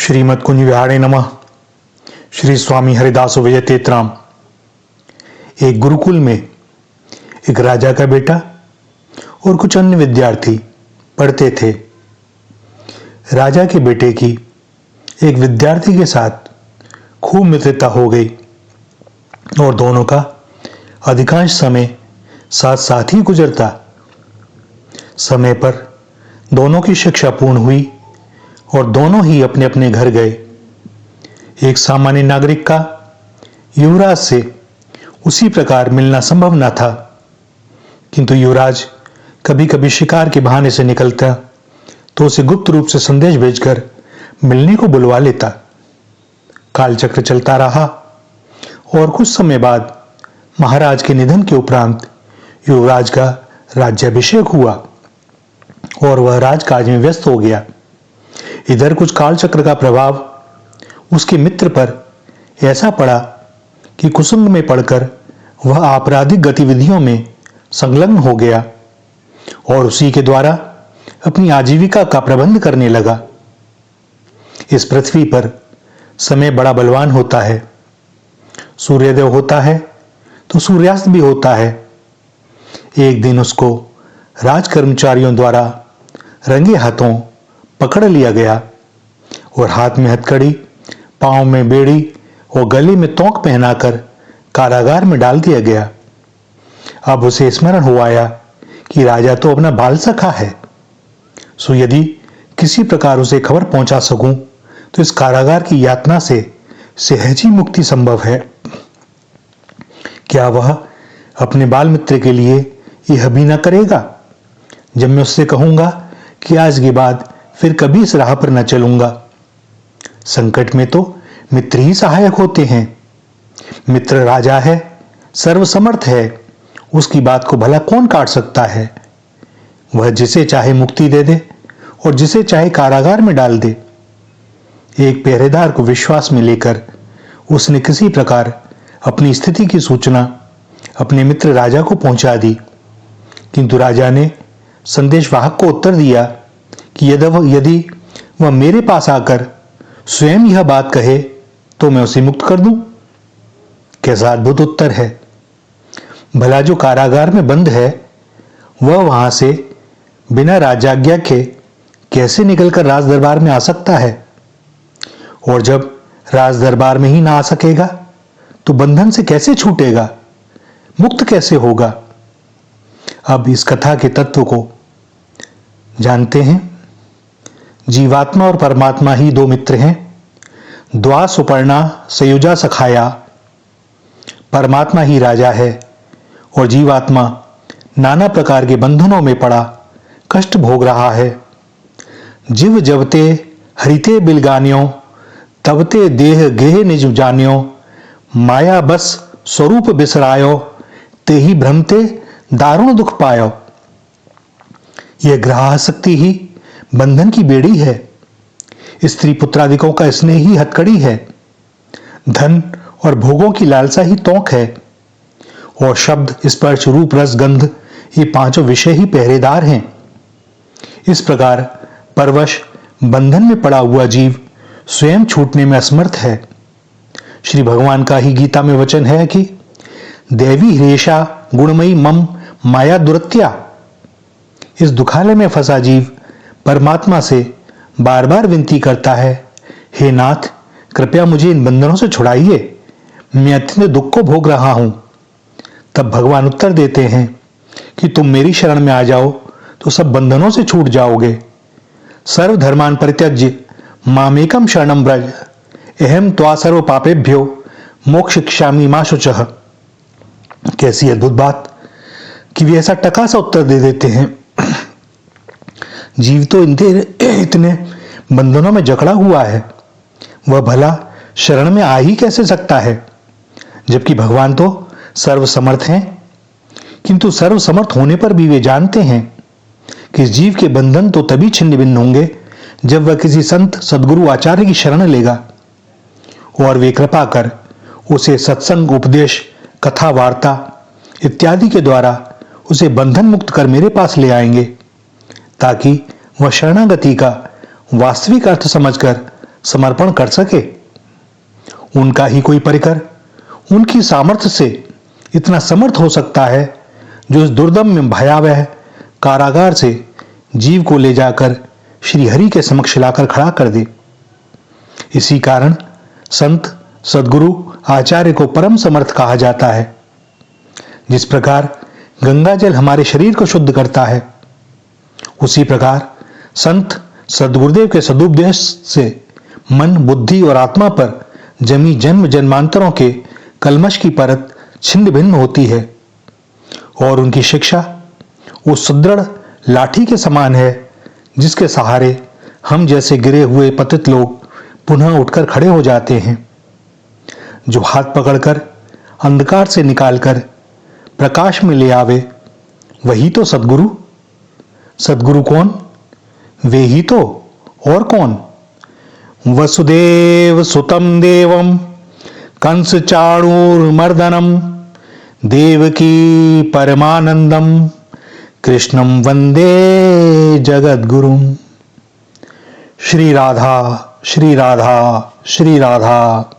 श्रीमद कुंज विहारे नमः। श्री स्वामी हरिदास विजय तेतराम। एक गुरुकुल में एक राजा का बेटा और कुछ अन्य विद्यार्थी पढ़ते थे। राजा के बेटे की एक विद्यार्थी के साथ खूब मित्रता हो गई और दोनों का अधिकांश समय साथ साथ ही गुजरता। समय पर दोनों की शिक्षा पूर्ण हुई और दोनों ही अपने अपने घर गए। एक सामान्य नागरिक का युवराज से उसी प्रकार मिलना संभव न था, किंतु युवराज कभी कभी शिकार के बहाने से निकलता तो उसे गुप्त रूप से संदेश भेजकर मिलने को बुलवा लेता। कालचक्र चलता रहा और कुछ समय बाद महाराज के निधन के उपरांत युवराज का राज्याभिषेक हुआ और वह राजकाज में व्यस्त हो गया। इधर कुछ कालचक्र का प्रभाव उसके मित्र पर ऐसा पड़ा कि कुसुम में पड़कर वह आपराधिक गतिविधियों में संलग्न हो गया और उसी के द्वारा अपनी आजीविका का प्रबंध करने लगा। इस पृथ्वी पर समय बड़ा बलवान होता है। सूर्योदय होता है तो सूर्यास्त भी होता है। एक दिन उसको राज कर्मचारियों द्वारा रंगे हाथों पकड़ लिया गया और हाथ में हथकड़ी, पांव में बेड़ी और गले में तोंक पहनाकर कारागार में डाल दिया गया। अब उसे स्मरण हो आया कि राजा तो अपना बाल सखा है, सो यदि किसी प्रकार उसे खबर पहुंचा सकूं तो इस कारागार की यातना से सहज ही मुक्ति संभव है। क्या वह अपने बाल मित्र के लिए यह भी न करेगा जब मैं उससे कहूंगा कि आज के बाद फिर कभी इस राह पर न चलूंगा। संकट में तो मित्र ही सहायक होते हैं। मित्र राजा है, सर्वसमर्थ है, उसकी बात को भला कौन काट सकता है। वह जिसे चाहे मुक्ति दे दे और जिसे चाहे कारागार में डाल दे। एक पहरेदार को विश्वास में लेकर उसने किसी प्रकार अपनी स्थिति की सूचना अपने मित्र राजा को पहुंचा दी, किंतु राजा ने संदेशवाहक को उत्तर दिया कि यदि वह मेरे पास आकर स्वयं यह बात कहे तो मैं उसे मुक्त कर दूं। कैसा अद्भुत उत्तर है। भला जो कारागार में बंद है वह वहां से बिना राजाज्ञा के कैसे निकलकर राज दरबार में आ सकता है, और जब राज दरबार में ही ना आ सकेगा तो बंधन से कैसे छूटेगा, मुक्त कैसे होगा। अब इस कथा के तत्व को जानते हैं। जीवात्मा और परमात्मा ही दो मित्र हैं। द्वा सुपर्णा सयुजा सखाया। परमात्मा ही राजा है और जीवात्मा नाना प्रकार के बंधनों में पड़ा कष्ट भोग रहा है। जीव जबते हरिते बिलगान्यो तबते देह गेह निज जान्यो। माया बस स्वरूप बिसरायो ते ही भ्रमते दारुण दुख पायो। यह ग्राह शक्ति ही बंधन की बेड़ी है। स्त्री पुत्रादिकों का स्नेह ही हथकड़ी है। धन और भोगों की लालसा ही तोंक है और शब्द, स्पर्श, रूप, रस, गंध ये पांचों विषय ही पहरेदार हैं। इस प्रकार परवश बंधन में पड़ा हुआ जीव स्वयं छूटने में असमर्थ है। श्री भगवान का ही गीता में वचन है कि देवी ह्रेषा गुणमयी मम माया दुरत्या। इस दुखालय में फंसा जीव परमात्मा से बार बार विनती करता है, हे नाथ कृपया मुझे इन बंधनों से छुड़ाइए, मैं अत्यंत दुख को भोग रहा हूं। तब भगवान उत्तर देते हैं कि तुम मेरी शरण में आ जाओ तो सब बंधनों से छूट जाओगे। सर्वधर्मान परित्यज्य मामेकम शरणम व्रज अहम त्वा सर्व पापेभ्यो मोक्षयिष्यामि मा शुचः। कैसी अद्भुत बात कि वे ऐसा टका सा उत्तर दे देते हैं। जीव तो इतने बंधनों में जकड़ा हुआ है, वह भला शरण में आ ही कैसे सकता है, जबकि भगवान तो सर्वसमर्थ हैं। किंतु सर्वसमर्थ होने पर भी वे जानते हैं कि जीव के बंधन तो तभी छिन्न भिन्न होंगे जब वह किसी संत सदगुरु आचार्य की शरण लेगा और वे कृपा कर उसे सत्संग, उपदेश, कथा, वार्ता इत्यादि के द्वारा उसे बंधन मुक्त कर मेरे पास ले आएंगे, ताकि वह शरणागति का वास्तविक अर्थ समझकर समर्पण कर सके। उनका ही कोई परिकर उनकी सामर्थ्य से इतना समर्थ हो सकता है जो इस दुर्दम में भयावह कारागार से जीव को ले जाकर श्री हरि के समक्ष लाकर खड़ा कर दे। इसी कारण संत, सद्गुरु, आचार्य को परम समर्थ कहा जाता है। जिस प्रकार गंगा जल हमारे शरीर को शुद्ध करता है, उसी प्रकार संत सद्गुरुदेव के सदुपदेश से मन, बुद्धि और आत्मा पर जमी जन्म जन्मांतरों के कलमश की परत छिन्न भिन्न होती है और उनकी शिक्षा उस सुदृढ़ लाठी के समान है जिसके सहारे हम जैसे गिरे हुए पतित लोग पुनः उठकर खड़े हो जाते हैं। जो हाथ पकड़कर अंधकार से निकालकर प्रकाश में ले आवे, वही तो सद्गुरु। सद्गुरु कौन? वे ही तो, और कौन? वसुदेव सुतम देवम कंस चाणूरमर्दनम देवकी परमानंदम कृष्णम वंदे जगद्गुरुम। श्री राधा, श्री राधा, श्री राधा।